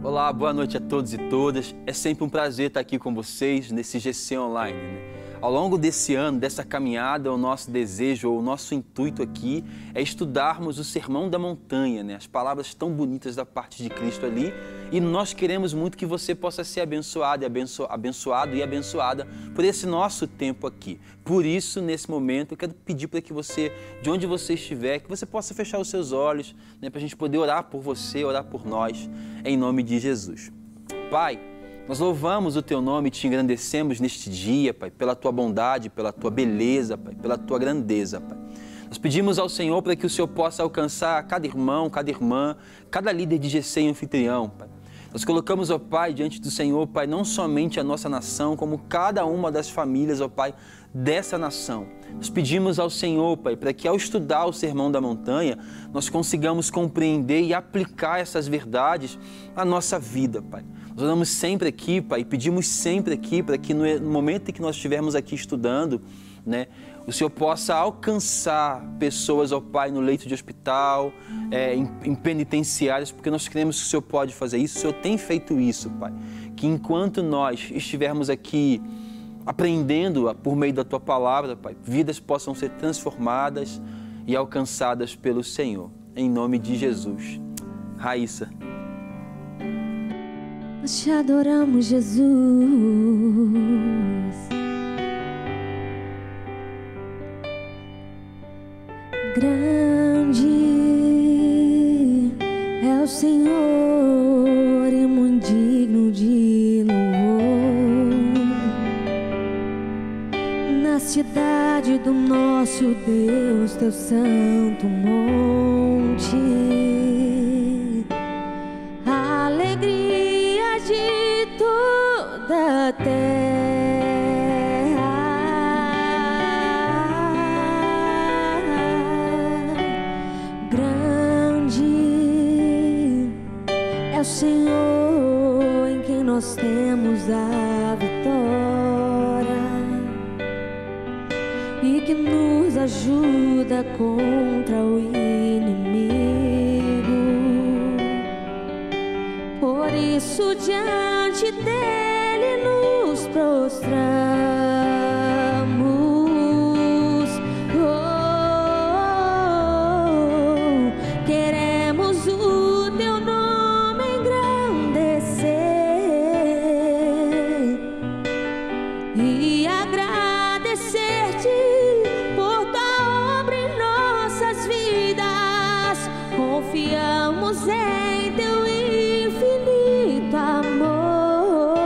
Olá, boa noite a todos e todas. É sempre um prazer estar aqui com vocês nesse GC Online, Ao longo desse ano, dessa caminhada, o nosso desejo, o nosso intuito aqui é estudarmos o Sermão da Montanha, As palavras tão bonitas da parte de Cristo ali. E nós queremos muito que você possa ser abençoado e abençoada por esse nosso tempo aqui. Por isso, nesse momento, eu quero pedir para que você, de onde você estiver, que você possa fechar os seus olhos, para a gente poder orar por você, orar por nós, em nome de Jesus. Pai, nós louvamos o Teu nome e Te engrandecemos neste dia, Pai, pela Tua bondade, pela Tua beleza, Pai, pela Tua grandeza, Pai. Nós pedimos ao Senhor para que o Senhor possa alcançar cada irmão, cada irmã, cada líder de GC e anfitrião, Pai. Nós colocamos, ó Pai, diante do Senhor, Pai, não somente a nossa nação, como cada uma das famílias, ó Pai, dessa nação. Nós pedimos ao Senhor, Pai, para que ao estudar o Sermão da Montanha, nós consigamos compreender e aplicar essas verdades à nossa vida, Pai. Nós oramos sempre aqui, Pai, e pedimos sempre aqui para que no momento em que nós estivermos aqui estudando, o Senhor possa alcançar pessoas, ó Pai, no leito de hospital, em penitenciários, porque nós cremos que o Senhor pode fazer isso, o Senhor tem feito isso, Pai. Que enquanto nós estivermos aqui aprendendo por meio da Tua palavra, Pai, vidas possam ser transformadas e alcançadas pelo Senhor. Em nome de Jesus. Raíssa. Nós Te adoramos, Jesus. Grande é o Senhor e muito digno de louvor. Na cidade do nosso Deus, Teu santo monte, a alegria de toda a terra. É o Senhor em quem nós temos a vitória e que nos ajuda contra o inimigo. Por isso, diante dele nos prostramos. Queremos o Teu nome engrandecer e agradecer-Te por Tua obra em nossas vidas. Confiamos em Teu infinito amor,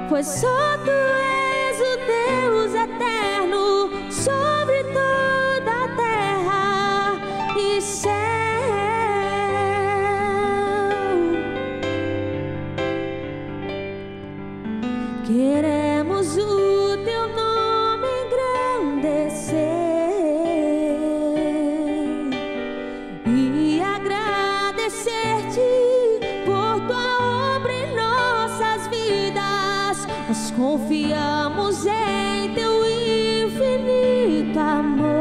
pois só Tu és o Deus eterno sobre toda a terra e céu. Queremos o Teu nome engrandecer e agradecer-Te por Tua obra em nossas vidas. Nós confiamos em Teu infinito amor,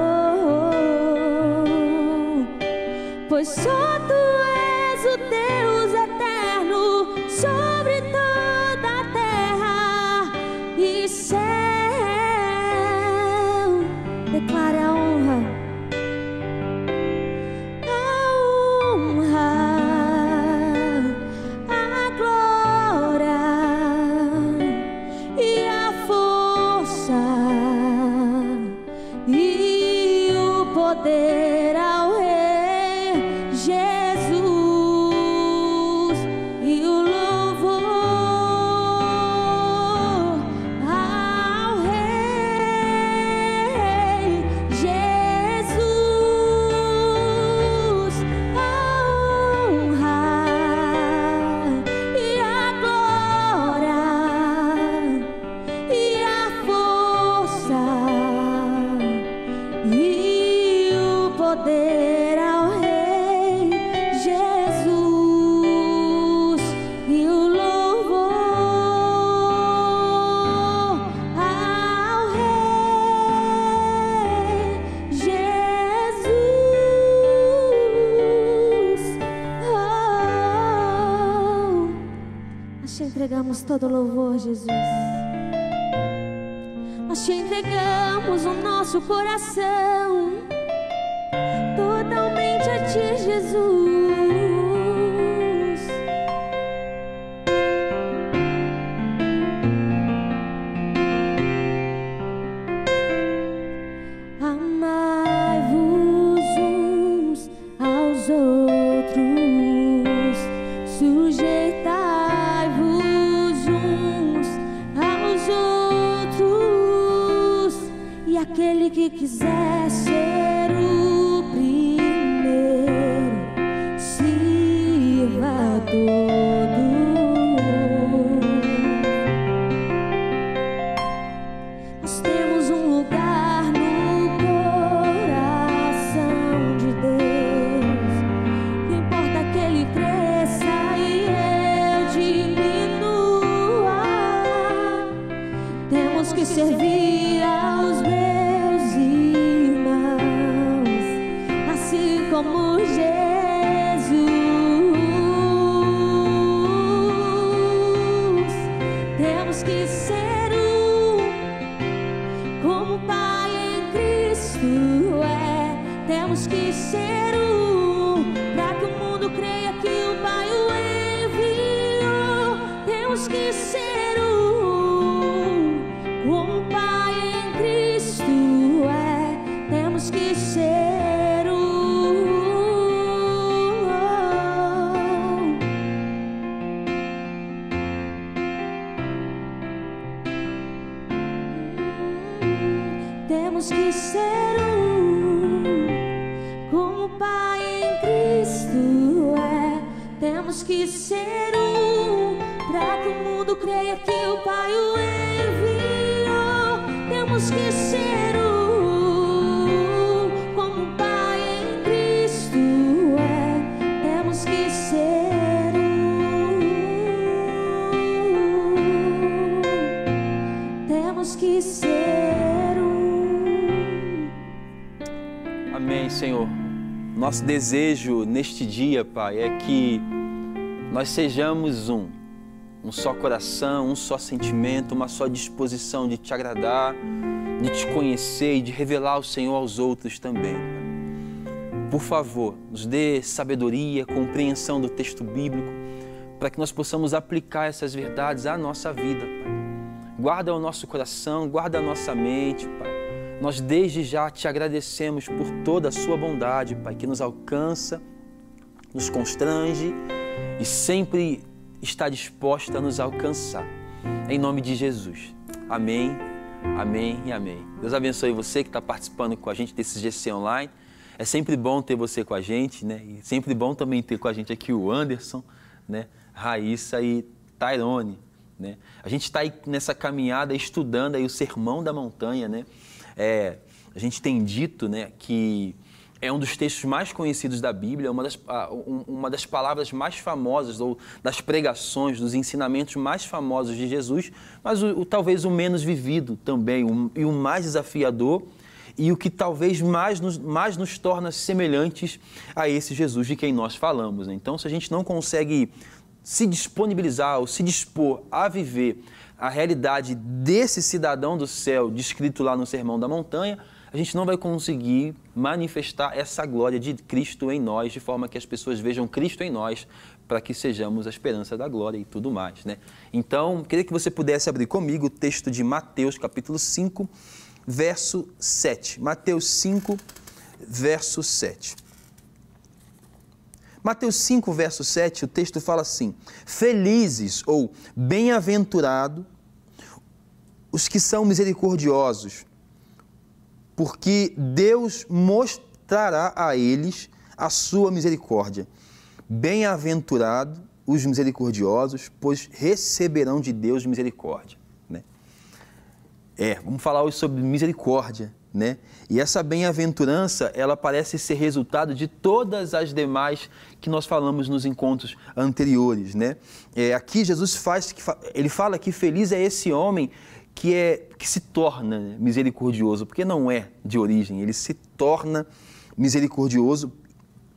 pois só Tu és o Deus eterno sobre toda a terra e céu. Declare a honra, a glória e a força e o poder ao Rei Jesus. Nós te entregamos todo louvor, Jesus. Nós te entregamos o nosso coração totalmente a ti, Jesus. Amai-vos uns aos outros, sujeitai-vos uns aos outros, e aquele que quiser ser o primeiro, sirva a todos. Nós temos um lugar no coração de Deus. Não importa que Ele cresça e eu diminua. Temos que servir aos meus irmãos, assim como Jesus. Temos que ser como o Pai em Cristo é. Temos que ser para que o mundo creia que o Pai o enviou. Temos que ser como o Pai em Cristo é. Temos que ser Temos que ser como o Pai em Cristo é. Temos que ser para que o mundo creia que o Pai o enviou. Temos que ser como o Pai em Cristo é. Temos que ser Temos que ser Amém, Senhor. Nosso desejo neste dia, Pai, é que nós sejamos um só coração, um só sentimento, uma só disposição de te agradar, de te conhecer e de revelar o Senhor aos outros também. Por favor, nos dê sabedoria, compreensão do texto bíblico, para que nós possamos aplicar essas verdades à nossa vida, Pai. Guarda o nosso coração, guarda a nossa mente, Pai. Nós desde já te agradecemos por toda a sua bondade, Pai, que nos alcança, nos constrange e sempre está disposta a nos alcançar. Em nome de Jesus. Amém, amém e amém. Deus abençoe você que está participando com a gente desse GC Online. É sempre bom ter você com a gente, né? E sempre bom também ter com a gente aqui o Anderson, né? Raíssa e Tairone, né? A gente está aí nessa caminhada estudando aí o Sermão da Montanha, né? A gente tem dito, né, que é um dos textos mais conhecidos da Bíblia, uma das palavras mais famosas, ou das pregações, dos ensinamentos mais famosos de Jesus, mas talvez o menos vivido também, e o mais desafiador, e o que talvez mais nos torna semelhantes a esse Jesus de quem nós falamos, né? Então, se a gente não consegue se disponibilizar ou se dispor a viver a realidade desse cidadão do céu descrito lá no Sermão da Montanha, a gente não vai conseguir manifestar essa glória de Cristo em nós, de forma que as pessoas vejam Cristo em nós, para que sejamos a esperança da glória e tudo mais, né? Então, queria que você pudesse abrir comigo o texto de Mateus, capítulo 5, verso 7. Mateus 5, verso 7. Mateus 5, verso 7, o texto fala assim: felizes ou bem-aventurados os que são misericordiosos, porque Deus mostrará a eles a sua misericórdia. Bem-aventurados os misericordiosos, pois receberão de Deus misericórdia, né? Vamos falar hoje sobre misericórdia, né? E essa bem-aventurança, ela parece ser resultado de todas as demais que nós falamos nos encontros anteriores, né? Aqui Jesus ele fala que feliz é esse homem que se torna misericordioso, porque não é de origem, ele se torna misericordioso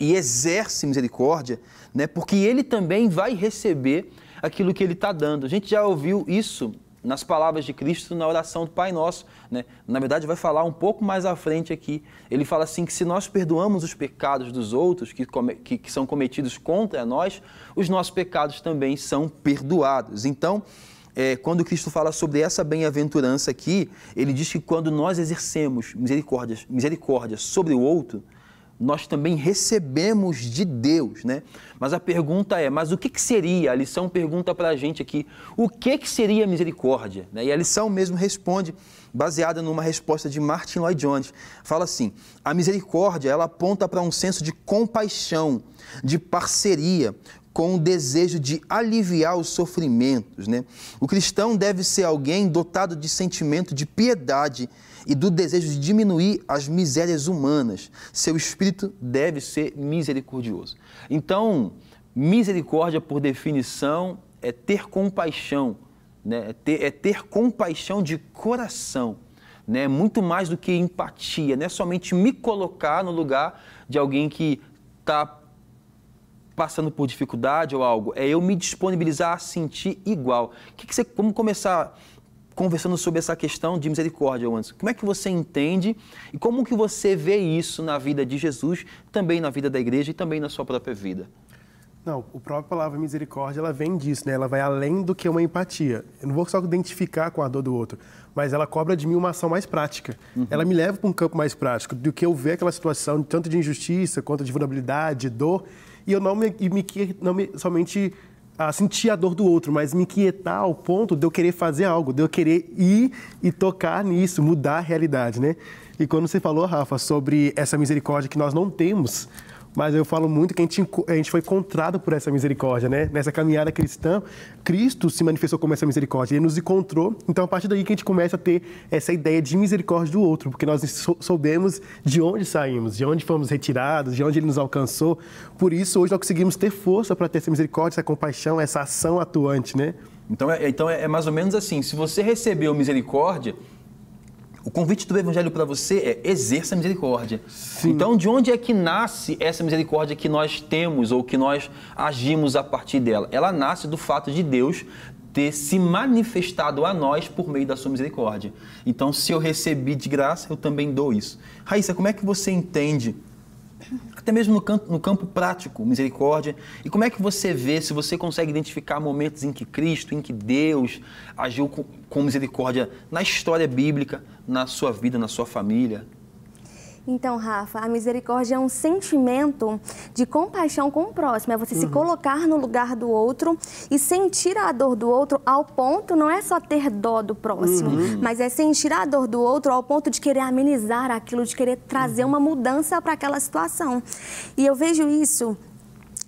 e exerce misericórdia, né? Porque ele também vai receber aquilo que ele está dando. A gente já ouviu isso nas palavras de Cristo na oração do Pai Nosso, né? Na verdade, vai falar um pouco mais à frente aqui. Ele fala assim que se nós perdoamos os pecados dos outros que são cometidos contra nós, os nossos pecados também são perdoados. Então, quando Cristo fala sobre essa bem-aventurança aqui, ele diz que quando nós exercemos misericórdia sobre o outro, nós também recebemos de Deus, né? Mas a pergunta é, mas o que seria? A lição pergunta para a gente aqui, o que seria misericórdia? E a lição mesmo responde, baseada numa resposta de Martin Lloyd Jones. Fala assim, a misericórdia, ela aponta para um senso de compaixão, de parceria, com o desejo de aliviar os sofrimentos, né? O cristão deve ser alguém dotado de sentimento de piedade e do desejo de diminuir as misérias humanas. Seu espírito deve ser misericordioso. Então, misericórdia, por definição, é ter compaixão, né? É ter compaixão de coração, né? Muito mais do que empatia, não é somente me colocar no lugar de alguém que está passando por dificuldade ou algo, é eu me disponibilizar a sentir igual. Vamos começar conversando sobre essa questão de misericórdia, Anderson. Como é que você entende e como que você vê isso na vida de Jesus, também na vida da igreja e também na sua própria vida? Não, a própria palavra misericórdia, ela vem disso, né? Ela vai além do que uma empatia. Eu não vou só identificar com a dor do outro, mas ela cobra de mim uma ação mais prática. Ela me leva para um campo mais prático, do que eu ver aquela situação, tanto de injustiça quanto de vulnerabilidade, de dor, e eu não me somente sentir a dor do outro, mas me inquietar ao ponto de eu querer fazer algo, de eu querer ir e tocar nisso, mudar a realidade, né? E quando você falou, Rafa, sobre essa misericórdia que nós não temos, mas eu falo muito que a gente foi encontrado por essa misericórdia, né? Nessa caminhada cristã, Cristo se manifestou como essa misericórdia, Ele nos encontrou, então a partir daí que a gente começa a ter essa ideia de misericórdia do outro, porque nós soubemos de onde saímos, de onde fomos retirados, de onde Ele nos alcançou, por isso hoje nós conseguimos ter força para ter essa misericórdia, essa compaixão, essa ação atuante, né? Então é mais ou menos assim, se você recebeu misericórdia, o convite do Evangelho para você é exerça a misericórdia. Sim. Então, de onde é que nasce essa misericórdia que nós temos ou que nós agimos a partir dela? Ela nasce do fato de Deus ter se manifestado a nós por meio da sua misericórdia. Então, se eu recebi de graça, eu também dou isso. Raíssa, como é que você entende, até mesmo no campo prático, misericórdia, e como é que você vê, se você consegue identificar momentos em que Cristo, em que Deus agiu com misericórdia na história bíblica, na sua vida, na sua família? Então, Rafa, a misericórdia é um sentimento de compaixão com o próximo. É você se colocar no lugar do outro e sentir a dor do outro ao ponto, não é só ter dó do próximo, mas é sentir a dor do outro ao ponto de querer amenizar aquilo, de querer trazer uma mudança para aquela situação. E eu vejo isso,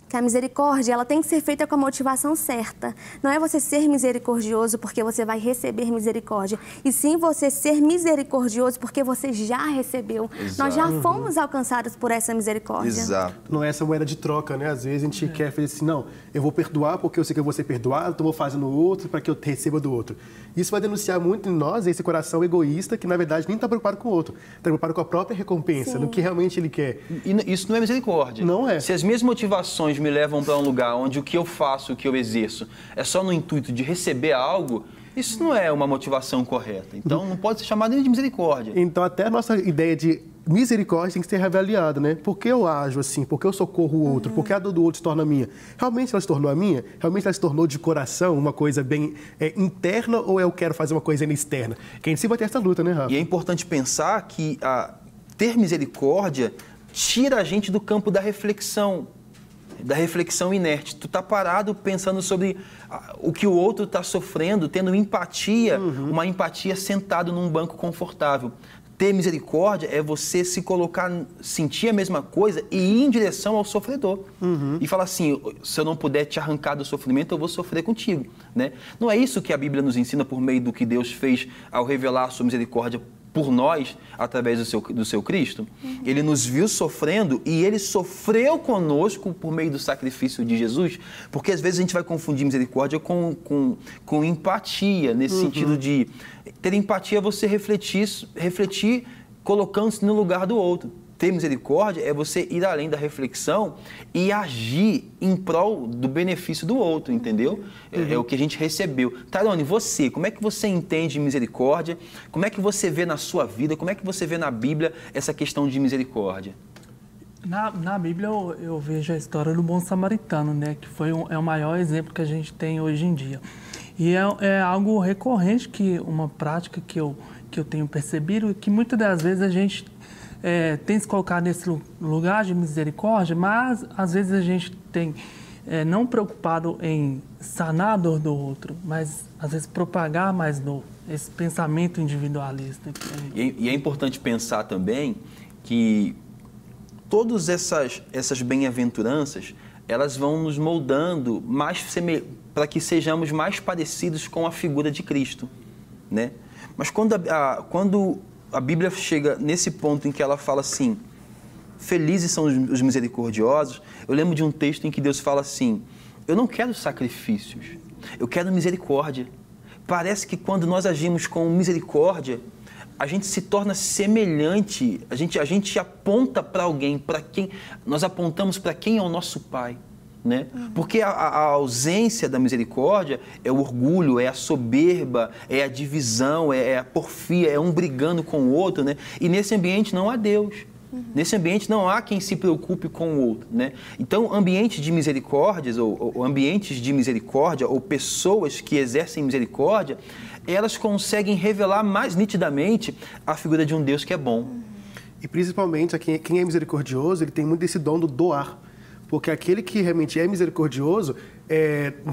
que a misericórdia, ela tem que ser feita com a motivação certa. Não é você ser misericordioso porque você vai receber misericórdia, e sim você ser misericordioso porque você já recebeu. Exato. Nós já fomos alcançados por essa misericórdia. Exato. Não é essa moeda de troca, né? Às vezes a gente quer fazer assim, não, eu vou perdoar porque eu sei que eu vou ser perdoado, então vou fazer no outro para que eu receba do outro. Isso vai denunciar muito em nós esse coração egoísta que, na verdade, nem está preocupado com o outro. Está preocupado com a própria recompensa, no que realmente ele quer. E isso não é misericórdia. Não é. Se as minhas motivações me levam para um lugar onde o que eu faço, o que eu exerço, é só no intuito de receber algo, isso não é uma motivação correta. Então, não pode ser chamado nem de misericórdia. Então, até a nossa ideia de misericórdia tem que ser reavaliada, né? Por que eu ajo assim? Por que eu socorro o outro? Por que a dor do outro se torna minha? Realmente ela se tornou a minha? Realmente ela se tornou de coração uma coisa bem interna, ou eu quero fazer uma coisa externa? Que a gente sempre vai ter essa luta, né, Rafa? E é importante pensar que ter misericórdia tira a gente do campo da reflexão inerte. Tu tá parado pensando sobre o que o outro está sofrendo, tendo empatia, uma empatia sentado num banco confortável. Ter misericórdia é você se colocar, sentir a mesma coisa e ir em direção ao sofredor. E falar assim, se eu não puder te arrancar do sofrimento, eu vou sofrer contigo, né? Não é isso que a Bíblia nos ensina por meio do que Deus fez ao revelar a sua misericórdia por nós, através do seu Cristo? Ele nos viu sofrendo e Ele sofreu conosco por meio do sacrifício de Jesus, porque às vezes a gente vai confundir misericórdia com empatia, nesse sentido de ter empatia é você refletir colocando-se no lugar do outro. ter misericórdia é você ir além da reflexão e agir em prol do benefício do outro, entendeu? É o que a gente recebeu. Tarone, você, como é que você entende misericórdia? Como é que você vê na sua vida? Como é que você vê na Bíblia essa questão de misericórdia? Na Bíblia eu vejo a história do bom samaritano, né? Que é o maior exemplo que a gente tem hoje em dia. E é algo recorrente, uma prática que eu tenho percebido, que muitas das vezes a gente tem se colocado nesse lugar de misericórdia, mas às vezes a gente tem não preocupado em sanar a dor do outro, mas às vezes propagar mais dor, esse pensamento individualista. E é importante pensar também que todas essas bem-aventuranças, elas vão nos moldando para que sejamos mais parecidos com a figura de Cristo, né? Mas quando a Bíblia chega nesse ponto em que ela fala assim, felizes são os misericordiosos, eu lembro de um texto em que Deus fala assim, eu não quero sacrifícios, eu quero misericórdia. Parece que quando nós agimos com misericórdia, a gente se torna semelhante, a gente aponta para alguém, nós apontamos para quem é o nosso Pai, né? Porque a ausência da misericórdia é o orgulho, é a soberba, é a divisão, é a porfia, é um brigando com o outro, né? E nesse ambiente não há Deus. Nesse ambiente não há quem se preocupe com o outro, né? Então, ambientes de misericórdias, ou ambientes de misericórdia, ou pessoas que exercem misericórdia, elas conseguem revelar mais nitidamente a figura de um Deus que é bom. E principalmente, quem é misericordioso, ele tem muito esse dom do doar. Porque aquele que realmente é misericordioso,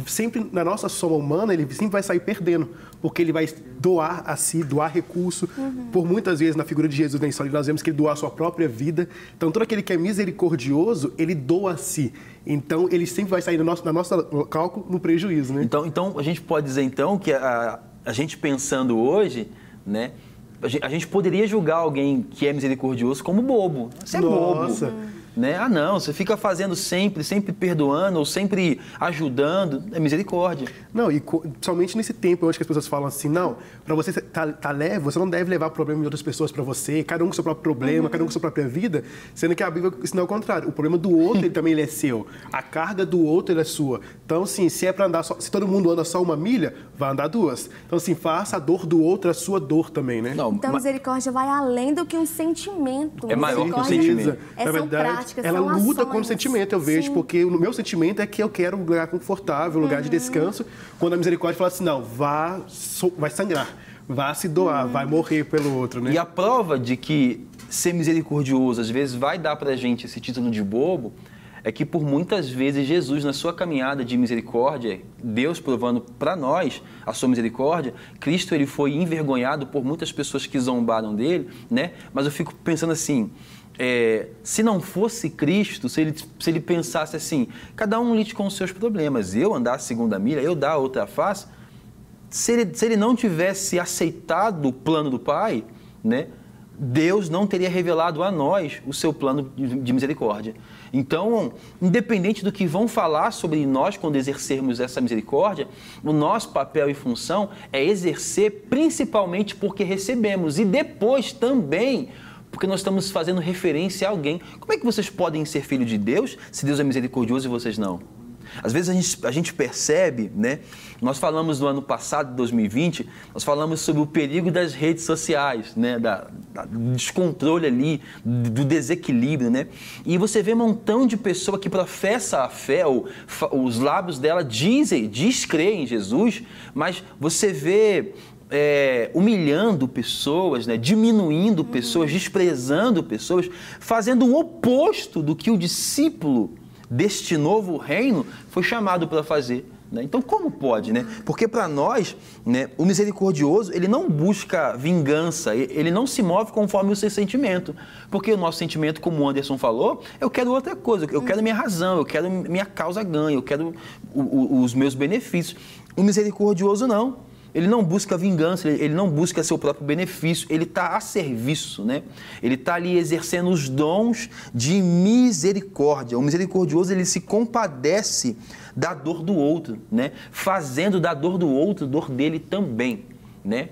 sempre na nossa soma humana, ele sempre vai sair perdendo. Porque ele vai doar a si, doar recurso. Por muitas vezes, na figura de Jesus na história, nós vemos que ele doa a sua própria vida. Então, todo aquele que é misericordioso, ele doa a si. Então, ele sempre vai sair na nossa cálculo no prejuízo, né? Então a gente pode dizer, então, que a gente pensando hoje, né? A gente poderia julgar alguém que é misericordioso como bobo. Você é bobo. Né? Ah, não, você fica fazendo sempre perdoando ou sempre ajudando, é misericórdia. Não, e somente nesse tempo, eu acho que as pessoas falam assim, não, para você tá leve, você não deve levar o problema de outras pessoas para você, cada um com seu próprio problema, cada um com sua própria vida, sendo que a Bíblia ensina ao contrário. O problema do outro, ele é seu. A carga do outro, ele é sua. Então, assim, se é para andar se todo mundo anda só 1 milha, vai andar 2. Então, assim, faça a dor do outro a sua dor também, né? Então, misericórdia vai além do que um sentimento. É maior que um sentimento. Na verdade, ela luta com o sentimento, eu vejo, porque o meu sentimento é que eu quero um lugar confortável, um lugar de descanso, quando a misericórdia fala assim, não, vai sangrar, vai se doar, vai morrer pelo outro, né? E a prova de que ser misericordioso, às vezes, vai dar pra gente esse título de bobo, é que por muitas vezes Jesus, na sua caminhada de misericórdia, Deus provando para nós a sua misericórdia, Cristo ele foi envergonhado por muitas pessoas que zombaram dele, né? Mas eu fico pensando assim, se não fosse Cristo, se ele pensasse assim, cada um lide com os seus problemas, eu andar a 2ª milha, eu dar a outra face, se ele não tivesse aceitado o plano do Pai, né, Deus não teria revelado a nós o seu plano de misericórdia. Então, independente do que vão falar sobre nós quando exercermos essa misericórdia, o nosso papel e função é exercer principalmente porque recebemos e depois também porque nós estamos fazendo referência a alguém. Como é que vocês podem ser filho de Deus se Deus é misericordioso e vocês não? Às vezes a gente percebe, né? Nós falamos no ano passado, 2020, nós falamos sobre o perigo das redes sociais, né? Do descontrole ali, do desequilíbrio, né? E você vê um montão de pessoa que professa a fé, os lábios dela diz crer em Jesus, mas você vê humilhando pessoas, né? Diminuindo pessoas, desprezando pessoas, fazendo o oposto do que o discípulo deste novo reino foi chamado para fazer. Né? Então, como pode? Né? Porque para nós, né, o misericordioso, ele não busca vingança, ele não se move conforme o seu sentimento. Porque o nosso sentimento, como o Anderson falou, eu quero outra coisa, eu quero minha razão, eu quero minha causa ganha, eu quero os meus benefícios. O misericordioso não. Ele não busca vingança, ele não busca seu próprio benefício, ele está a serviço, né? Ele está ali exercendo os dons de misericórdia. O misericordioso, ele se compadece da dor do outro, né? Fazendo da dor do outro dor dele também, né?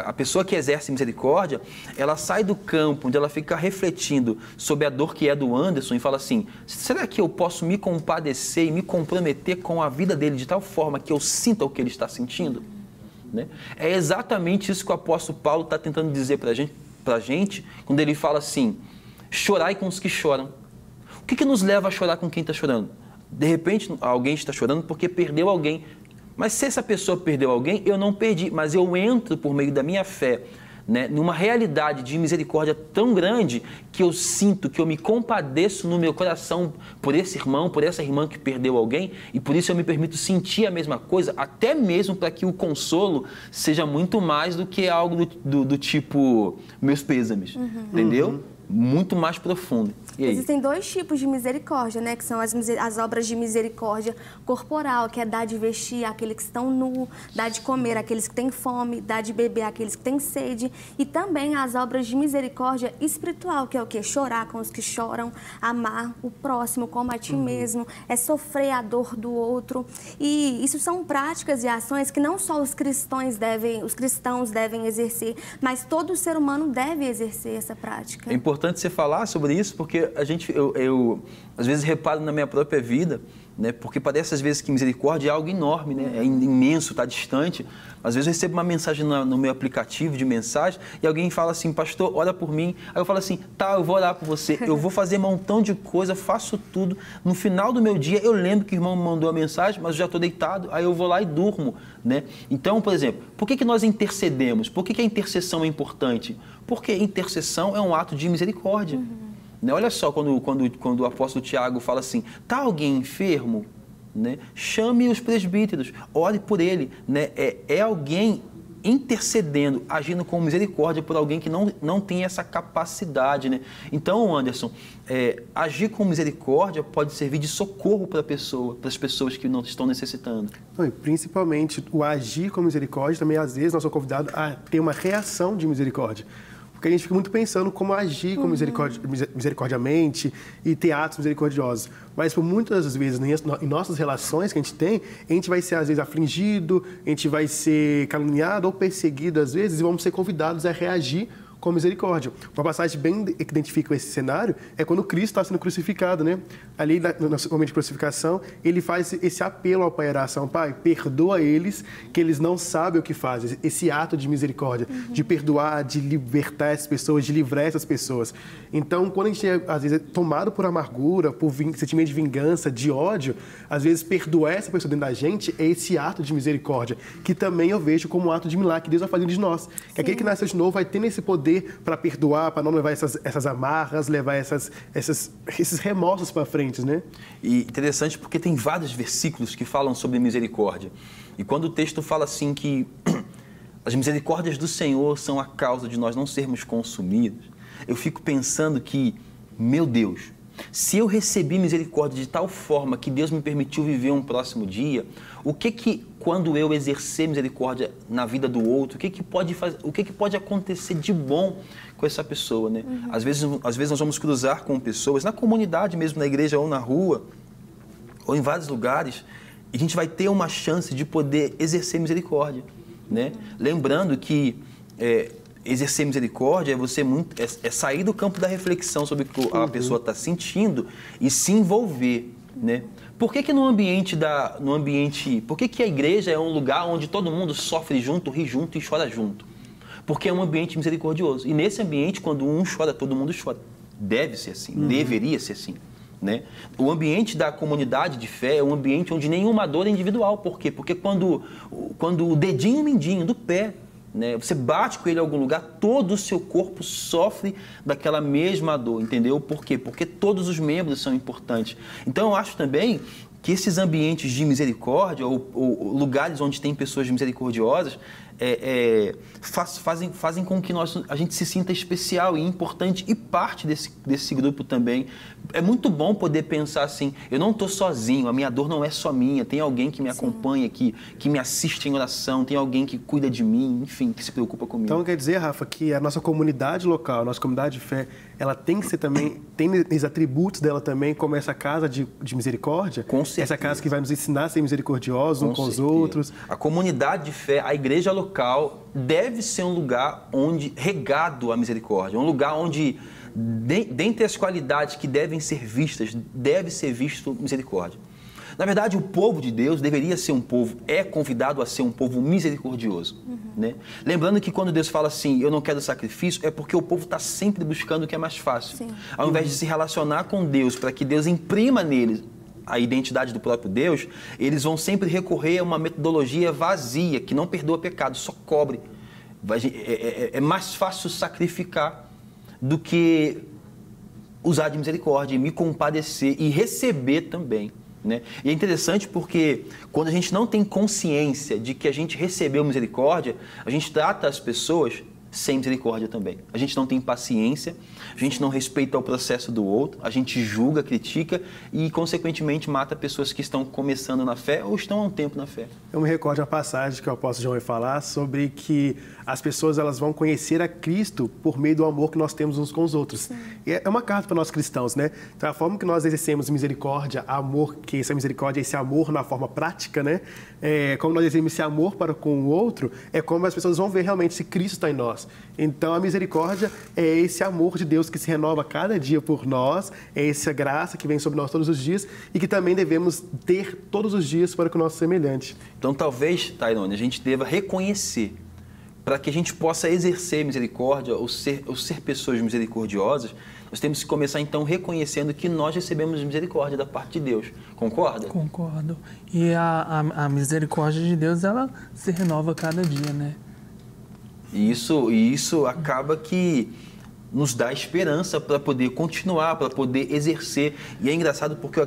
A pessoa que exerce misericórdia, ela sai do campo onde ela fica refletindo sobre a dor que é do Anderson e fala assim, será que eu posso me compadecer e me comprometer com a vida dele de tal forma que eu sinta o que ele está sentindo? Né? É exatamente isso que o apóstolo Paulo está tentando dizer para a gente quando ele fala assim, chorai com os que choram. O que nos leva a chorar com quem está chorando? De repente, alguém está chorando porque perdeu alguém. Mas se essa pessoa perdeu alguém, eu não perdi, mas eu entro por meio da minha fé, né, numa realidade de misericórdia tão grande que eu sinto, que eu me compadeço no meu coração por esse irmão, por essa irmã que perdeu alguém, e por isso eu me permito sentir a mesma coisa, até mesmo para que o consolo seja muito mais do que algo do tipo meus pêsames, entendeu? Muito mais profundo. Existem dois tipos de misericórdia, né? Que são as obras de misericórdia corporal, que é dar de vestir àqueles que estão nus, dar de comer àqueles que têm fome, dar de beber àqueles que têm sede. E também as obras de misericórdia espiritual, que é o quê? Chorar com os que choram, amar o próximo como a ti mesmo, é sofrer a dor do outro. E isso são práticas e ações que não só os cristãos devem exercer, mas todo ser humano deve exercer essa prática. É importante você falar sobre isso, porque eu às vezes reparo na minha própria vida, né? Porque parece às vezes que misericórdia é algo enorme, né? É imenso, está distante. Às vezes eu recebo uma mensagem no meu aplicativo de mensagem e alguém fala assim, pastor, ora por mim. Aí eu falo assim, tá, eu vou orar por você, eu vou fazer um montão de coisa, faço tudo. No final do meu dia eu lembro que o irmão me mandou a mensagem, mas eu já estou deitado, aí eu vou lá e durmo, né? Então, por exemplo, por que nós intercedemos? Por que a intercessão é importante? Porque intercessão é um ato de misericórdia. Né? Olha só, quando o apóstolo Tiago fala assim, está alguém enfermo? Né? Chame os presbíteros, ore por ele. Né? É alguém intercedendo, agindo com misericórdia por alguém que não tem essa capacidade. Né? Então, Anderson, agir com misericórdia pode servir de socorro para as pessoas que não estão necessitando. E principalmente, o agir com misericórdia também, às vezes, nós somos convidados a ter uma reação de misericórdia. Porque a gente fica muito pensando como agir com misericordiamente e ter atos misericordiosos. Mas, por muitas das vezes, em nossas relações que a gente vai ser, às vezes, afligido, a gente vai ser caluniado ou perseguido, às vezes, e vamos ser convidados a reagir com misericórdia. Uma passagem bem que identifica esse cenário é quando Cristo está sendo crucificado, né? Ali, no momento de crucificação, ele faz esse apelo ao Pai em oração. Pai, perdoa eles, que eles não sabem o que fazem. Esse ato de misericórdia, de perdoar, de libertar essas pessoas, de livrar essas pessoas. Então, quando a gente é, às vezes, tomado por amargura, por sentimento de vingança, de ódio, às vezes, perdoar essa pessoa dentro da gente é esse ato de misericórdia, que também eu vejo como um ato de milagre que Deus vai fazendo de nós. Que aquele que nasceu de novo vai tendo esse poder para perdoar, para não levar essas amarras, levar esses remorsos para frente, né? E interessante porque tem vários versículos que falam sobre misericórdia. E quando o texto fala assim que as misericórdias do Senhor são a causa de nós não sermos consumidos, eu fico pensando que, meu Deus, se eu recebi misericórdia de tal forma que Deus me permitiu viver um próximo dia, quando eu exercer misericórdia na vida do outro, o que pode acontecer de bom com essa pessoa, né? Às vezes nós vamos cruzar com pessoas, na comunidade mesmo, na igreja ou na rua, ou em vários lugares, e a gente vai ter uma chance de poder exercer misericórdia, né? Lembrando que exercer misericórdia é sair do campo da reflexão sobre o que a pessoa está sentindo e se envolver, né? Por que a igreja é um lugar onde todo mundo sofre junto, ri junto e chora junto? Porque é um ambiente misericordioso. E nesse ambiente, quando um chora, todo mundo chora. Deve ser assim, deveria ser assim, né? O ambiente da comunidade de fé é um ambiente onde nenhuma dor é individual. Por quê? Porque quando o dedinho mindinho do pé, né, você bate com ele em algum lugar, todo o seu corpo sofre daquela mesma dor, entendeu? Por quê? Porque todos os membros são importantes. Então, eu acho também que esses ambientes de misericórdia, ou lugares onde tem pessoas misericordiosas, fazem com que a gente se sinta especial e importante e parte desse grupo também. É muito bom poder pensar assim, eu não estou sozinho, a minha dor não é só minha, tem alguém que me acompanha, que me assiste em oração, tem alguém que cuida de mim, enfim, que se preocupa comigo. Então quer dizer, Rafa, que a nossa comunidade local, a nossa comunidade de fé, ela tem que ser também, tem os atributos dela também, como essa casa de misericórdia? Com certeza. Essa casa que vai nos ensinar a ser misericordiosos uns com os outros. A comunidade de fé, a igreja local, deve ser um lugar onde regado a misericórdia, um lugar onde, dentre as qualidades que devem ser vistas, deve ser visto misericórdia. Na verdade, o povo de Deus deveria ser um povo, é convidado a ser um povo misericordioso. Né? Lembrando que quando Deus fala assim, eu não quero sacrifício, é porque o povo está sempre buscando o que é mais fácil. Sim. Ao invés de se relacionar com Deus, para que Deus imprima neles a identidade do próprio Deus, eles vão sempre recorrer a uma metodologia vazia, que não perdoa pecado, só cobre. É mais fácil sacrificar do que usar de misericórdia, me compadecer e receber também. Né? E é interessante porque quando a gente não tem consciência de que a gente recebeu misericórdia, a gente trata as pessoas sem misericórdia também. A gente não tem paciência, a gente não respeita o processo do outro, a gente julga, critica e, consequentemente, mata pessoas que estão começando na fé ou estão há um tempo na fé. Eu me recordo a passagem que o apóstolo João vai falar sobre que as pessoas elas vão conhecer a Cristo por meio do amor que nós temos uns com os outros. Sim. E é uma carta para nós cristãos, né? Então, a forma que nós exercemos misericórdia, amor, que essa misericórdia, esse amor na forma prática, né? Como nós exercemos esse amor para com o outro, é como as pessoas vão ver realmente se Cristo está em nós. Então, a misericórdia é esse amor de Deus que se renova cada dia por nós, é essa graça que vem sobre nós todos os dias e que também devemos ter todos os dias para com o nosso semelhante. Então, talvez, Tairone, a gente deva reconhecer, para que a gente possa exercer misericórdia ou ser pessoas misericordiosas, nós temos que começar, então, reconhecendo que nós recebemos misericórdia da parte de Deus. Concorda? Concordo. E a misericórdia de Deus, ela se renova cada dia, né? E isso acaba que nos dá esperança para poder continuar, para poder exercer. E é engraçado porque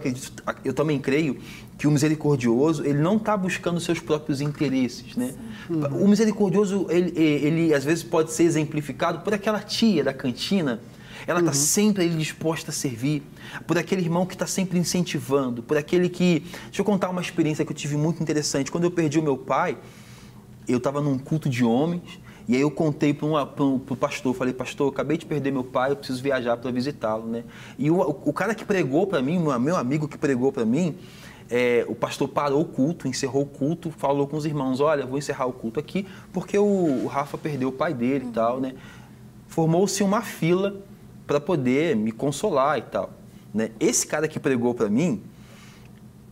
eu também creio que o misericordioso, ele não está buscando seus próprios interesses, né? O misericordioso, ele às vezes pode ser exemplificado por aquela tia da cantina. Ela está sempre ali disposta a servir, por aquele irmão que está sempre incentivando, por aquele que... Deixa eu contar uma experiência que eu tive muito interessante. Quando eu perdi o meu pai, eu estava num culto de homens, e aí eu contei para o pastor, falei, pastor, eu acabei de perder meu pai, eu preciso viajar para visitá-lo, né? E o cara que pregou para mim, meu amigo que pregou para mim, o pastor parou o culto, encerrou o culto, falou com os irmãos, olha, vou encerrar o culto aqui, porque o Rafa perdeu o pai dele e tal, né? Formou-se uma fila para poder me consolar e tal, né? Esse cara que pregou para mim,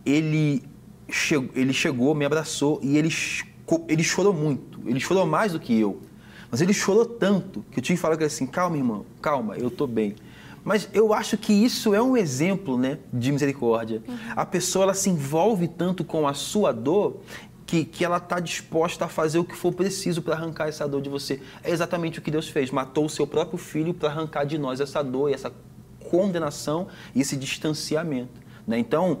ele chegou, me abraçou e ele chorou muito, ele chorou mais do que eu. Mas ele chorou tanto que eu tive que falar assim, calma, irmão, calma, eu estou bem. Mas eu acho que isso é um exemplo, né, de misericórdia. A pessoa ela se envolve tanto com a sua dor que ela está disposta a fazer o que for preciso para arrancar essa dor de você. É exatamente o que Deus fez, matou o seu próprio filho para arrancar de nós essa dor, essa condenação e esse distanciamento. Né? Então,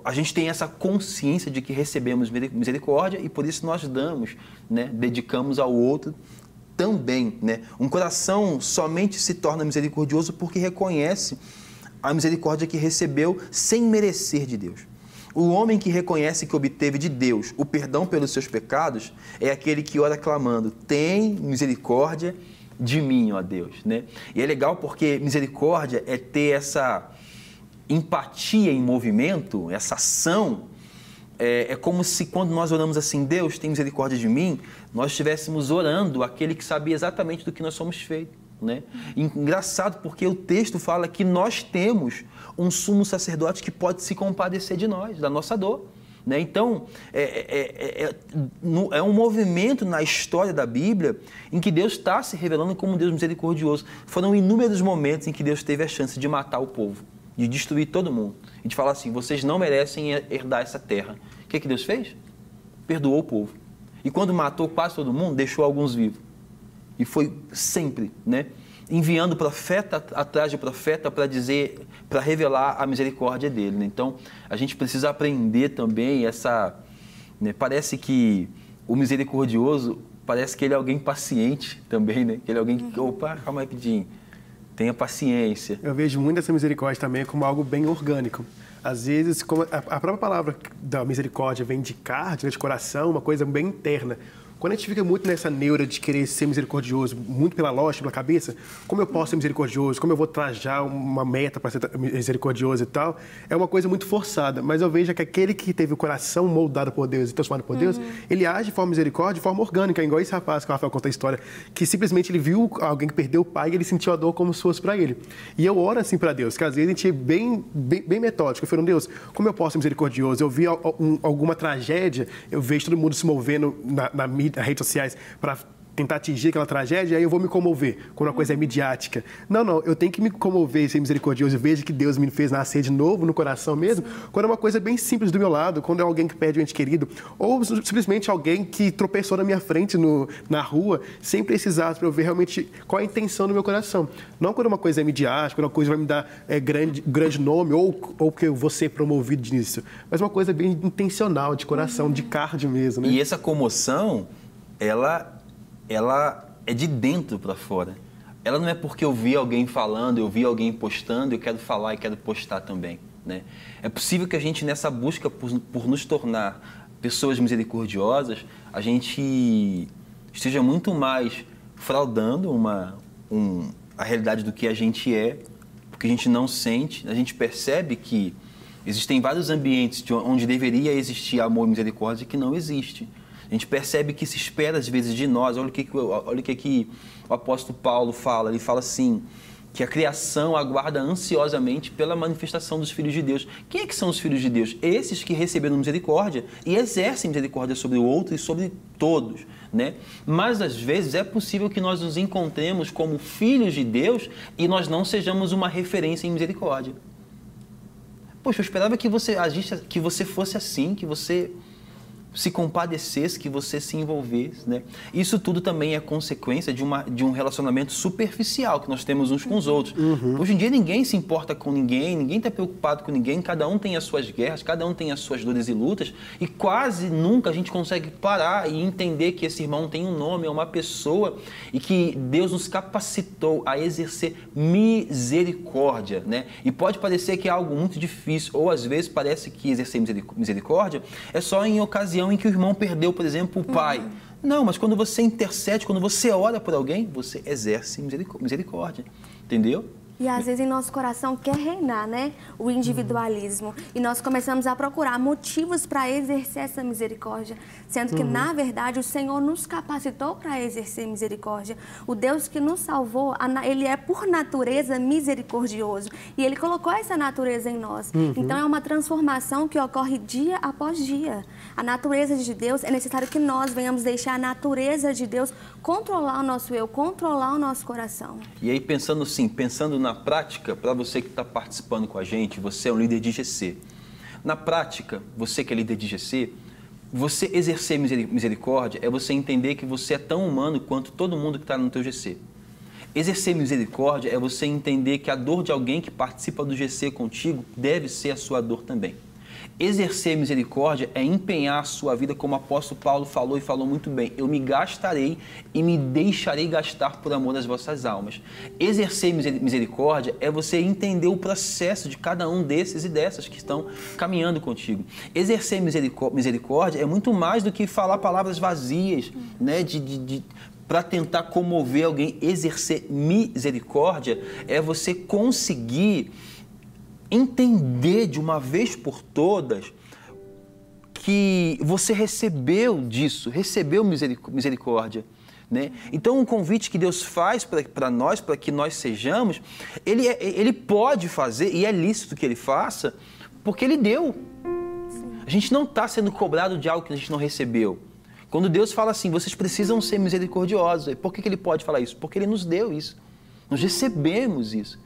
a gente tem essa consciência de que recebemos misericórdia e por isso nós damos, né, dedicamos ao outro também. Né? Um coração somente se torna misericordioso porque reconhece a misericórdia que recebeu sem merecer de Deus. O homem que reconhece que obteve de Deus o perdão pelos seus pecados é aquele que ora clamando, tem misericórdia de mim, ó Deus. Né? E é legal porque misericórdia é ter essa empatia em movimento, essa ação, é como se quando nós oramos assim, Deus tem misericórdia de mim, nós estivéssemos orando aquele que sabia exatamente do que nós somos feitos. Né? Engraçado porque o texto fala que nós temos um sumo sacerdote que pode se compadecer de nós, da nossa dor. Né? Então, é um movimento na história da Bíblia em que Deus está se revelando como um Deus misericordioso. Foram inúmeros momentos em que Deus teve a chance de matar o povo, de destruir todo mundo. E de falar assim, vocês não merecem herdar essa terra. O que Deus fez? Perdoou o povo. E quando matou quase todo mundo, deixou alguns vivos. E foi sempre, né, enviando profeta atrás de profeta para dizer, para revelar a misericórdia dele. Né? Então, a gente precisa aprender também essa... Né, parece que o misericordioso parece que ele é alguém paciente também, né? Que ele é alguém que, opa, calma aí, rapidinho, tenha paciência. Eu vejo muito essa misericórdia também como algo bem orgânico. Às vezes, como a própria palavra da misericórdia vem de carne, de coração, uma coisa bem interna. Quando a gente fica muito nessa neura de querer ser misericordioso, muito pela lógica, pela cabeça, como eu posso ser misericordioso, como eu vou trajar uma meta para ser misericordioso e tal, é uma coisa muito forçada. Mas eu vejo que aquele que teve o coração moldado por Deus e transformado por Deus, ele age de forma misericórdia, de forma orgânica, igual esse rapaz que o Rafael conta a história, que simplesmente ele viu alguém que perdeu o pai e ele sentiu a dor como se fosse para ele. E eu oro assim para Deus, que às vezes a gente é bem metódico. Eu falo, Deus, como eu posso ser misericordioso? Eu vi alguma tragédia, eu vejo todo mundo se movendo na mídia, nas redes sociais para tentar atingir aquela tragédia, aí eu vou me comover quando a coisa é midiática. Não, eu tenho que me comover e ser misericordioso. Eu vejo que Deus me fez nascer de novo no coração mesmo, quando é uma coisa bem simples do meu lado, quando é alguém que perde um ente querido, ou simplesmente alguém que tropeçou na minha frente na rua, sem precisar, para eu ver realmente qual é a intenção do meu coração. Não quando uma coisa é midiática, quando uma coisa vai me dar grande nome, ou porque eu vou ser promovido nisso, mas uma coisa bem intencional, de coração, de cardio mesmo. Né? E essa comoção, ela é de dentro para fora. Ela não é porque eu vi alguém falando, eu vi alguém postando, eu quero falar e quero postar também, né? É possível que a gente, nessa busca por nos tornar pessoas misericordiosas, a gente esteja muito mais fraudando a realidade do que a gente é, porque a gente não sente, a gente percebe que existem vários ambientes onde deveria existir amor e misericórdia que não existe. A gente percebe que se espera às vezes de nós, olha o que o apóstolo Paulo fala, ele fala assim, que a criação aguarda ansiosamente pela manifestação dos filhos de Deus. Quem é que são os filhos de Deus? Esses que receberam misericórdia e exercem misericórdia sobre o outro e sobre todos, né? Mas às vezes é possível que nós nos encontremos como filhos de Deus e nós não sejamos uma referência em misericórdia. Poxa, eu esperava que você fosse assim, que você se compadecesse, que você se envolvesse, né? Isso tudo também é consequência de um relacionamento superficial que nós temos uns com os outros. Hoje em dia ninguém se importa com ninguém está preocupado com ninguém, cada um tem as suas guerras, cada um tem as suas dores e lutas, e quase nunca a gente consegue parar e entender que esse irmão tem um nome, é uma pessoa, e que Deus nos capacitou a exercer misericórdia, né? E pode parecer que é algo muito difícil, ou às vezes parece que exercer misericórdia é só em ocasião em que o irmão perdeu, por exemplo, o pai. Não, mas quando você intercede, quando você ora por alguém, você exerce misericórdia. Entendeu? E às vezes em nosso coração quer reinar, né? O individualismo. E nós começamos a procurar motivos para exercer essa misericórdia. Sendo que, na verdade, o Senhor nos capacitou para exercer misericórdia. O Deus que nos salvou, Ele é por natureza misericordioso. E Ele colocou essa natureza em nós. Então é uma transformação que ocorre dia após dia. A natureza de Deus, é necessário que nós venhamos deixar a natureza de Deus controlar o nosso eu, controlar o nosso coração. E aí, pensando na prática, para você que está participando com a gente, você é um líder de GC. Na prática, você que é líder de GC, você exercer misericórdia é você entender que você é tão humano quanto todo mundo que está no teu GC. Exercer misericórdia é você entender que a dor de alguém que participa do GC contigo deve ser a sua dor também. Exercer misericórdia é empenhar a sua vida, como o apóstolo Paulo falou e falou muito bem. Eu me gastarei e me deixarei gastar por amor das vossas almas. Exercer misericórdia é você entender o processo de cada um desses e dessas que estão caminhando contigo. Exercer misericórdia é muito mais do que falar palavras vazias, né? Para tentar comover alguém. Exercer misericórdia é você conseguir entender de uma vez por todas que você recebeu misericórdia, né? Então, o convite que Deus faz para nós, para que nós sejamos, ele pode fazer, e é lícito que Ele faça, porque Ele deu. A gente não está sendo cobrado de algo que a gente não recebeu. Quando Deus fala assim, vocês precisam ser misericordiosos, por que Ele pode falar isso? Porque Ele nos deu isso. Nós recebemos isso.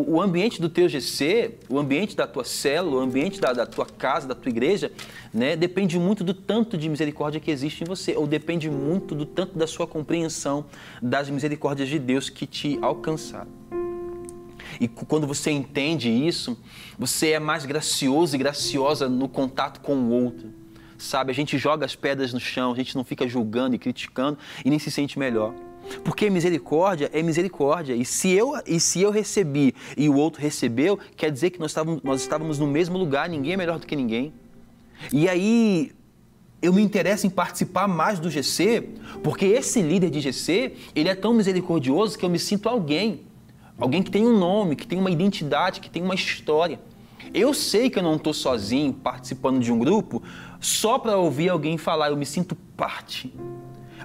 O ambiente do teu GC, o ambiente da tua célula, o ambiente da tua casa, da tua igreja, né, depende muito do tanto de misericórdia que existe em você, ou depende muito do tanto da sua compreensão das misericórdias de Deus que te alcançaram. E quando você entende isso, você é mais gracioso e graciosa no contato com o outro. sabe? A gente joga as pedras no chão, a gente não fica julgando e criticando e nem se sente melhor. Porque misericórdia é misericórdia. E se eu recebi e o outro recebeu, quer dizer que nós estávamos no mesmo lugar, ninguém é melhor do que ninguém. E aí eu me interesso em participar mais do GC, porque esse líder de GC, ele é tão misericordioso que eu me sinto alguém que tem um nome, que tem uma identidade, que tem uma história. Eu sei que eu não estou sozinho participando de um grupo só para ouvir alguém falar, eu me sinto parte.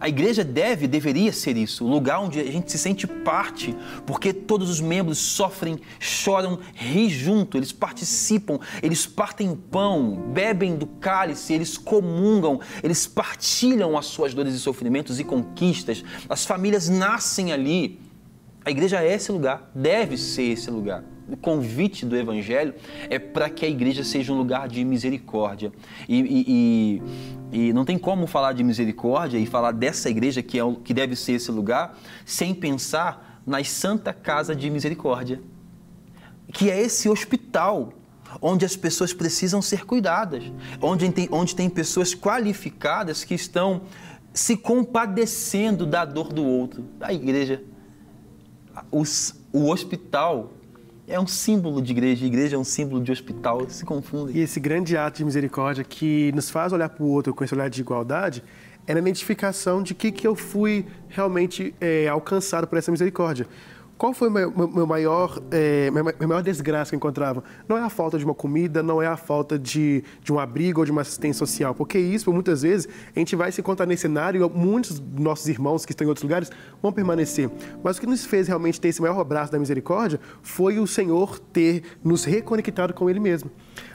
A igreja deveria ser isso, o lugar onde a gente se sente parte, porque todos os membros sofrem, choram, riem junto, eles participam, eles partem pão, bebem do cálice, eles comungam, eles partilham as suas dores e sofrimentos e conquistas, as famílias nascem ali. A igreja é esse lugar, deve ser esse lugar. O convite do Evangelho é para que a igreja seja um lugar de misericórdia. E não tem como falar de misericórdia e falar dessa igreja que deve ser esse lugar sem pensar na Santa Casa de Misericórdia, que é esse hospital onde as pessoas precisam ser cuidadas, onde tem pessoas qualificadas que estão se compadecendo da dor do outro. A igreja, o hospital é um símbolo de igreja é um símbolo de hospital, se confundem. E esse grande ato de misericórdia que nos faz olhar para o outro com esse olhar de igualdade é na identificação de que eu fui realmente alcançado por essa misericórdia. Qual foi minha maior desgraça que eu encontrava? Não é a falta de uma comida, não é a falta de um abrigo ou de uma assistência social, porque isso, muitas vezes, a gente vai se encontrar nesse cenário e muitos dos nossos irmãos que estão em outros lugares vão permanecer. Mas o que nos fez realmente ter esse maior abraço da misericórdia foi o Senhor ter nos reconectado com Ele mesmo.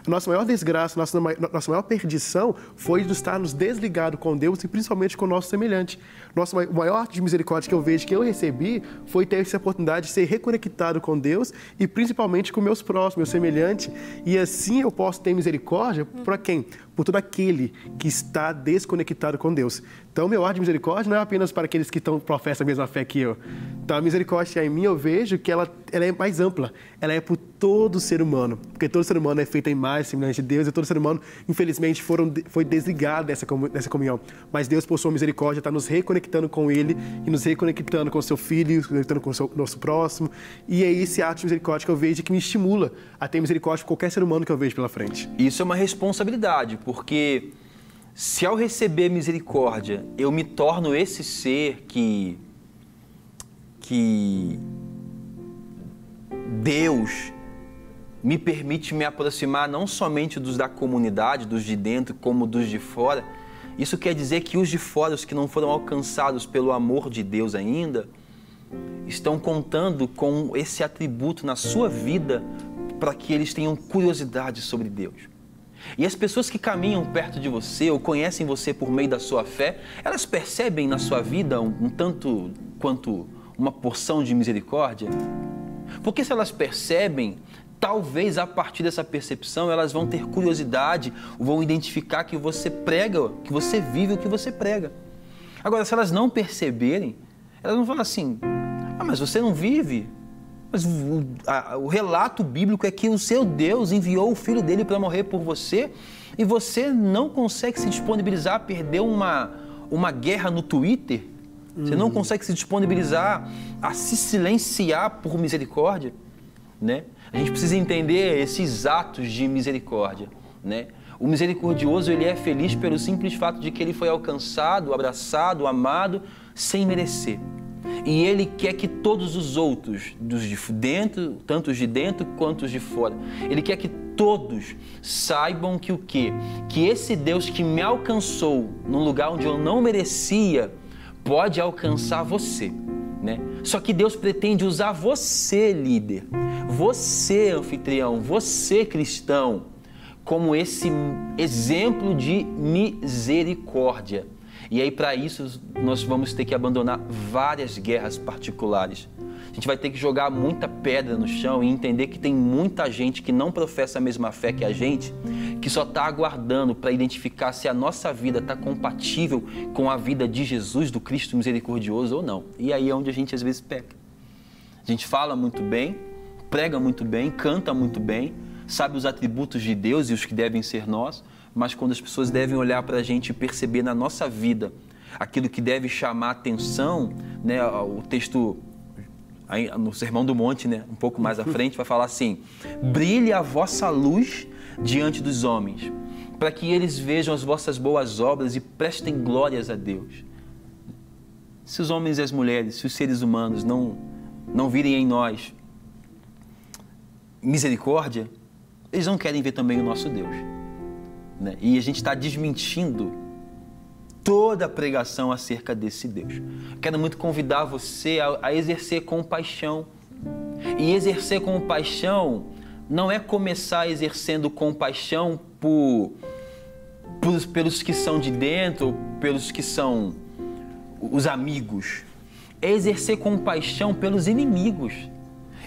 A nossa maior desgraça, nossa maior perdição foi de estar nos desligado com Deus e principalmente com o nosso semelhante. O maior ato de misericórdia que eu vejo que eu recebi foi ter essa oportunidade de ser reconectado com Deus e principalmente com meus próximos, meu semelhante. E assim eu posso ter misericórdia para quem? Por todo aquele que está desconectado com Deus. Então, meu ato de misericórdia não é apenas para aqueles que professam a mesma fé que eu. Então, a misericórdia em mim, eu vejo que ela é mais ampla. Ela é por todo ser humano. Porque todo ser humano é feito em imagem e semelhança de Deus e todo ser humano, infelizmente, foi desligado dessa comunhão. Mas Deus, por sua misericórdia, está nos reconectando com Ele e nos reconectando com o seu Filho, nos reconectando com o nosso próximo. E é esse ato de misericórdia que eu vejo que me estimula a ter misericórdia por qualquer ser humano que eu vejo pela frente. Isso é uma responsabilidade, porque se ao receber misericórdia eu me torno esse ser que Deus me permite me aproximar não somente dos da comunidade, dos de dentro, como dos de fora. Isso quer dizer que os de fora, os que não foram alcançados pelo amor de Deus ainda, estão contando com esse atributo na sua vida para que eles tenham curiosidade sobre Deus. E as pessoas que caminham perto de você ou conhecem você por meio da sua fé, elas percebem na sua vida um tanto quanto uma porção de misericórdia? Porque se elas percebem, talvez a partir dessa percepção elas vão ter curiosidade, vão identificar que você prega, que você vive o que você prega. Agora, se elas não perceberem, elas vão falar assim, mas você não vive. Mas o relato bíblico é que o seu Deus enviou o Filho dele para morrer por você e você não consegue se disponibilizar a perder uma guerra no Twitter. Você não consegue se disponibilizar a se silenciar por misericórdia, né? A gente precisa entender esses atos de misericórdia, né? O misericordioso, ele é feliz pelo simples fato de que ele foi alcançado, abraçado, amado, sem merecer. E ele quer que todos os outros, dos de dentro, tanto os de dentro quanto os de fora, ele quer que todos saibam que o quê? Que esse Deus que me alcançou num lugar onde eu não merecia, pode alcançar você, né? Só que Deus pretende usar você, líder, você, anfitrião, você, cristão, como esse exemplo de misericórdia. E aí, para isso, nós vamos ter que abandonar várias guerras particulares. A gente vai ter que jogar muita pedra no chão e entender que tem muita gente que não professa a mesma fé que a gente, que só está aguardando para identificar se a nossa vida está compatível com a vida de Jesus, do Cristo misericordioso ou não. E aí é onde a gente às vezes peca. A gente fala muito bem, prega muito bem, canta muito bem, sabe os atributos de Deus e os que devem ser nós, mas quando as pessoas devem olhar para a gente e perceber na nossa vida aquilo que deve chamar atenção, né? O texto no Sermão do Monte, né? Um pouco mais à frente, vai falar assim: brilhe a vossa luz diante dos homens, para que eles vejam as vossas boas obras e prestem glórias a Deus. Se os homens e as mulheres, se os seres humanos não virem em nós misericórdia, eles não querem ver também o nosso Deus, né? E a gente está desmentindo toda a pregação acerca desse Deus. Quero muito convidar você a exercer compaixão. E exercer compaixão não é começar exercendo compaixão pelos que são de dentro, pelos que são os amigos. É exercer compaixão pelos inimigos.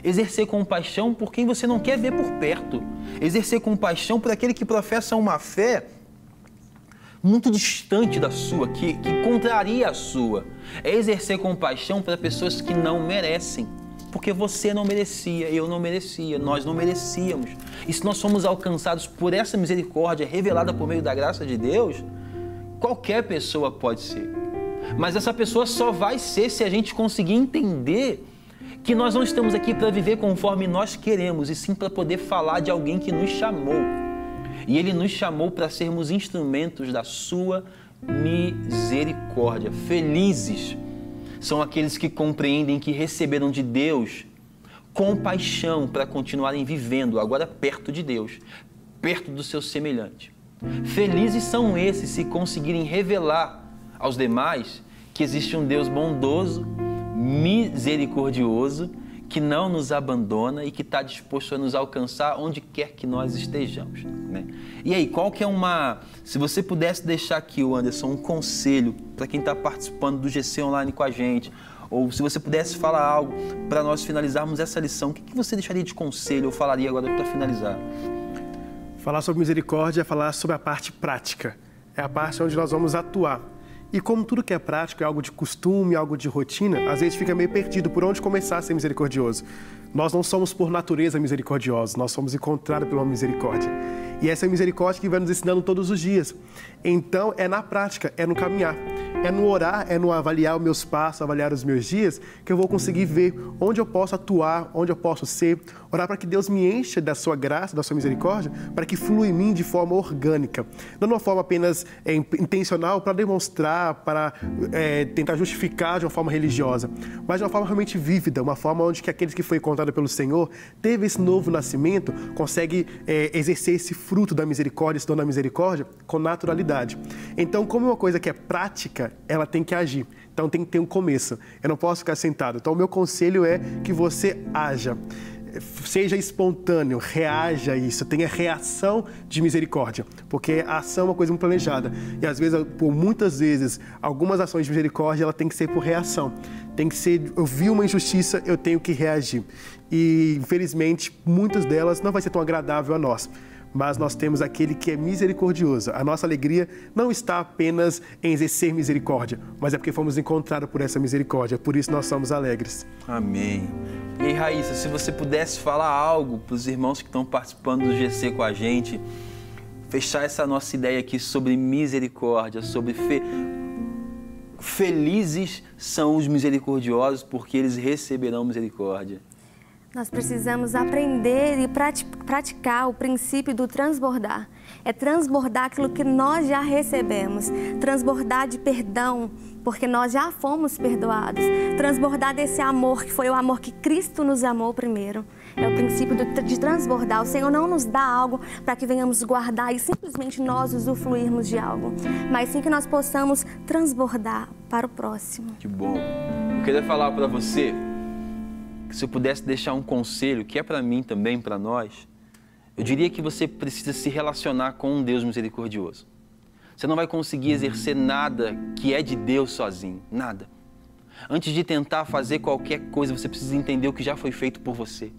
Exercer compaixão por quem você não quer ver por perto. Exercer compaixão por aquele que professa uma fé muito distante da sua, que contraria a sua. É exercer compaixão para pessoas que não merecem. Porque você não merecia, eu não merecia, nós não merecíamos. E se nós somos alcançados por essa misericórdia revelada por meio da graça de Deus, qualquer pessoa pode ser. Mas essa pessoa só vai ser se a gente conseguir entender que nós não estamos aqui para viver conforme nós queremos, e sim para poder falar de alguém que nos chamou. E Ele nos chamou para sermos instrumentos da sua misericórdia. Felizes são aqueles que compreendem que receberam de Deus compaixão para continuarem vivendo agora perto de Deus, perto do seu semelhante. Felizes são esses se conseguirem revelar aos demais que existe um Deus bondoso, misericordioso, que não nos abandona e que está disposto a nos alcançar onde quer que nós estejamos, né? E aí, qual que é se você pudesse deixar aqui, Anderson, um conselho para quem está participando do GC Online com a gente, ou se você pudesse falar algo para nós finalizarmos essa lição, o que você deixaria de conselho ou falaria agora para finalizar? Falar sobre misericórdia é falar sobre a parte prática, é a parte onde nós vamos atuar. E como tudo que é prático é algo de costume, algo de rotina, às vezes fica meio perdido por onde começar a ser misericordioso. Nós não somos por natureza misericordiosos, nós somos encontrados pela misericórdia. E essa é a misericórdia que vai nos ensinando todos os dias. Então, é na prática, é no caminhar, é no orar, é no avaliar os meus passos, avaliar os meus dias, que eu vou conseguir ver onde eu posso atuar, onde eu posso ser, orar para que Deus me encha da sua graça, da sua misericórdia, para que flua em mim de forma orgânica. Não de uma forma apenas intencional para demonstrar, para tentar justificar de uma forma religiosa, mas de uma forma realmente vívida, uma forma onde que aqueles que foi encontrado pelo Senhor, teve esse novo nascimento, consegue exercer esse fruto da misericórdia, esse dom da misericórdia, com naturalidade. Então, como é uma coisa que é prática, ela tem que agir. Então, tem que ter um começo. Eu não posso ficar sentado. Então, o meu conselho é que você haja. Seja espontâneo, reaja a isso, tenha reação de misericórdia, porque a ação é uma coisa muito planejada e às vezes, por muitas vezes, algumas ações de misericórdia, ela tem que ser por reação, tem que ser, eu vi uma injustiça, eu tenho que reagir e infelizmente muitas delas não vai ser tão agradável a nós. Mas nós temos aquele que é misericordioso. A nossa alegria não está apenas em exercer misericórdia, mas é porque fomos encontrados por essa misericórdia. Por isso nós somos alegres. Amém. E aí, Raíssa, se você pudesse falar algo para os irmãos que estão participando do GC com a gente, fechar essa nossa ideia aqui sobre misericórdia, sobre felizes são os misericordiosos porque eles receberão misericórdia. Nós precisamos aprender e praticar o princípio do transbordar. É transbordar aquilo que nós já recebemos. Transbordar de perdão, porque nós já fomos perdoados. Transbordar desse amor, que foi o amor que Cristo nos amou primeiro. É o princípio de transbordar. O Senhor não nos dá algo para que venhamos guardar e simplesmente nós usufruirmos de algo. Mas sim que nós possamos transbordar para o próximo. Que bom. Eu queria falar para você que se eu pudesse deixar um conselho, que é para mim também, para nós, eu diria que você precisa se relacionar com um Deus misericordioso. Você não vai conseguir exercer nada que é de Deus sozinho, nada. Antes de tentar fazer qualquer coisa, você precisa entender o que já foi feito por você.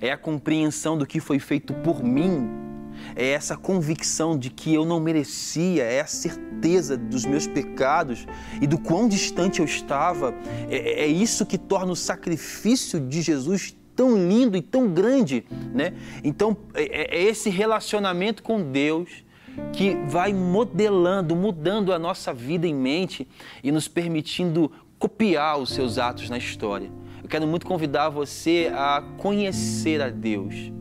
É a compreensão do que foi feito por mim, é essa convicção de que eu não merecia, é a certeza dos meus pecados e do quão distante eu estava. É isso que torna o sacrifício de Jesus tão lindo e tão grande, né? Então, é esse relacionamento com Deus que vai modelando, mudando a nossa vida em mente e nos permitindo copiar os seus atos na história. Eu quero muito convidar você a conhecer a Deus.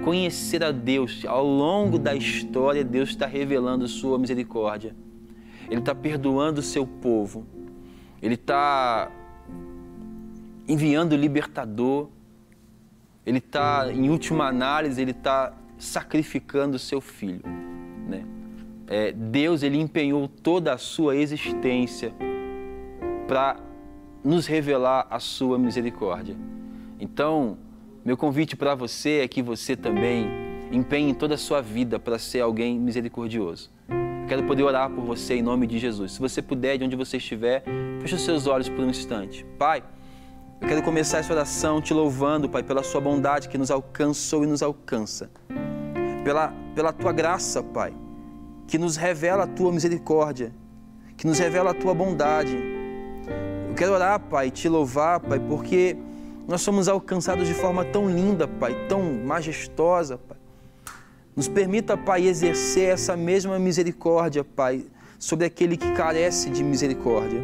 Conhecer a Deus. Ao longo da história, Deus está revelando sua misericórdia. Ele está perdoando o seu povo. Ele está enviando o libertador. Ele está, em última análise, ele está sacrificando o seu filho, né? Deus, ele empenhou toda a sua existência para nos revelar a sua misericórdia. Então, meu convite para você é que você também empenhe toda a sua vida para ser alguém misericordioso. Eu quero poder orar por você em nome de Jesus. Se você puder, de onde você estiver, feche os seus olhos por um instante. Pai, eu quero começar essa oração te louvando, Pai, pela sua bondade que nos alcançou e nos alcança. Pela tua graça, Pai, que nos revela a tua misericórdia, que nos revela a tua bondade. Eu quero orar, Pai, te louvar, Pai, porque nós somos alcançados de forma tão linda, Pai, tão majestosa, Pai. Nos permita, Pai, exercer essa mesma misericórdia, Pai, sobre aquele que carece de misericórdia.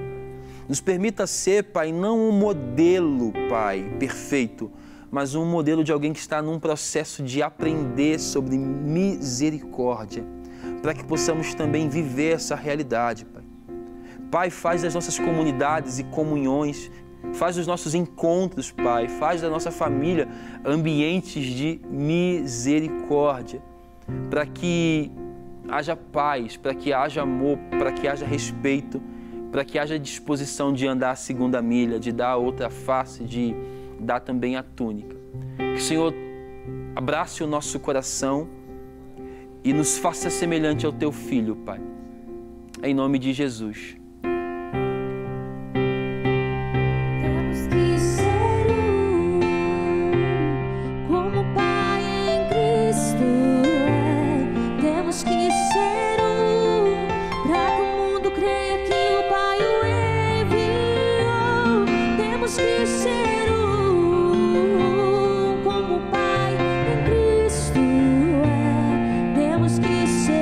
Nos permita ser, Pai, não um modelo, Pai, perfeito, mas um modelo de alguém que está num processo de aprender sobre misericórdia, para que possamos também viver essa realidade, Pai. Pai, faz das nossas comunidades e comunhões, faz dos nossos encontros, Pai, faz da nossa família ambientes de misericórdia, para que haja paz, para que haja amor, para que haja respeito, para que haja disposição de andar a segunda milha, de dar a outra face, de dar também a túnica. Que o Senhor abrace o nosso coração e nos faça semelhante ao Teu Filho, Pai. Em nome de Jesus. Temos que ser como o Pai em Cristo é. Temos que ser para que o mundo creia que o Pai o enviou. Temos que ser como o Pai em Cristo é. Temos que ser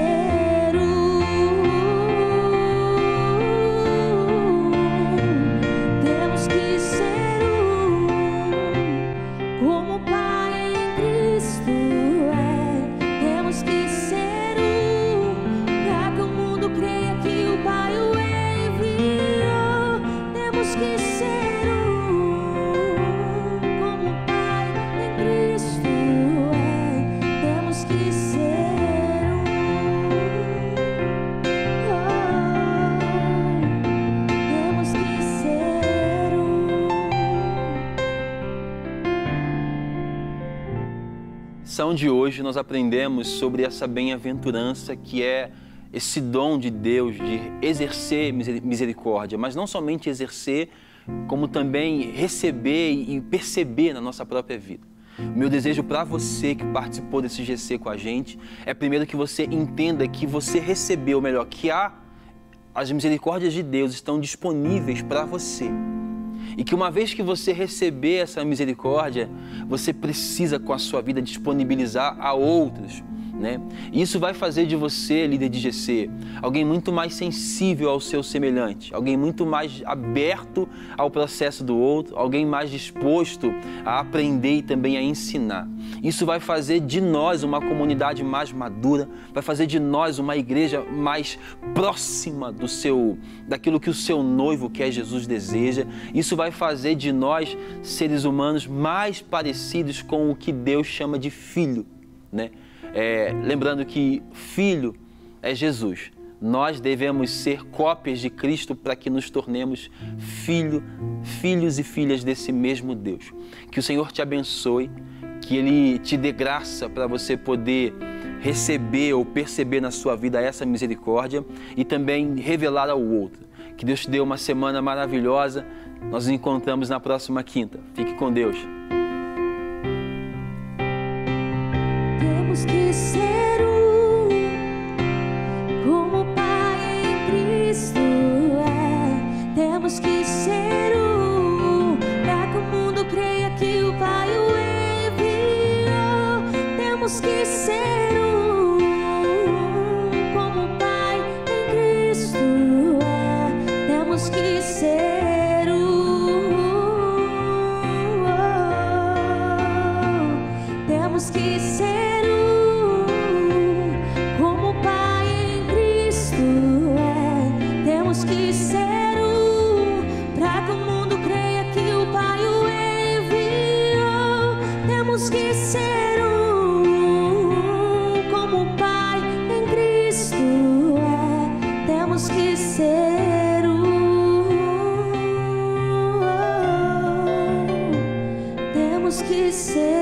temos que ser como o Pai em Cristo é. Temos que ser para que o mundo creia que o Pai o enviou. Temos que ser como o Pai em Cristo é. Temos que ser temos que ser Lição de hoje nós aprendemos sobre essa bem-aventurança que é esse dom de Deus de exercer misericórdia, mas não somente exercer, como também receber e perceber na nossa própria vida. O meu desejo para você que participou desse GC com a gente é primeiro que você entenda que você recebeu, ou melhor, que as misericórdias de Deus estão disponíveis para você. E que uma vez que você receber essa misericórdia, você precisa com a sua vida disponibilizar a outros, né? Isso vai fazer de você, líder de GC, alguém muito mais sensível ao seu semelhante, alguém muito mais aberto ao processo do outro, alguém mais disposto a aprender e também a ensinar. Isso vai fazer de nós uma comunidade mais madura, vai fazer de nós uma igreja mais próxima daquilo que o seu noivo, que é Jesus, deseja. Isso vai fazer de nós seres humanos mais parecidos com o que Deus chama de filho, né? Lembrando que filho é Jesus. Nós devemos ser cópias de Cristo para que nos tornemos filhos e filhas desse mesmo Deus. Que o Senhor te abençoe, que Ele te dê graça para você poder receber ou perceber na sua vida essa misericórdia e também revelar ao outro. Que Deus te dê uma semana maravilhosa. Nós nos encontramos na próxima quinta. Fique com Deus. Temos que ser como o Pai em Cristo é. Temos que ser para que o mundo creia que o Pai o ser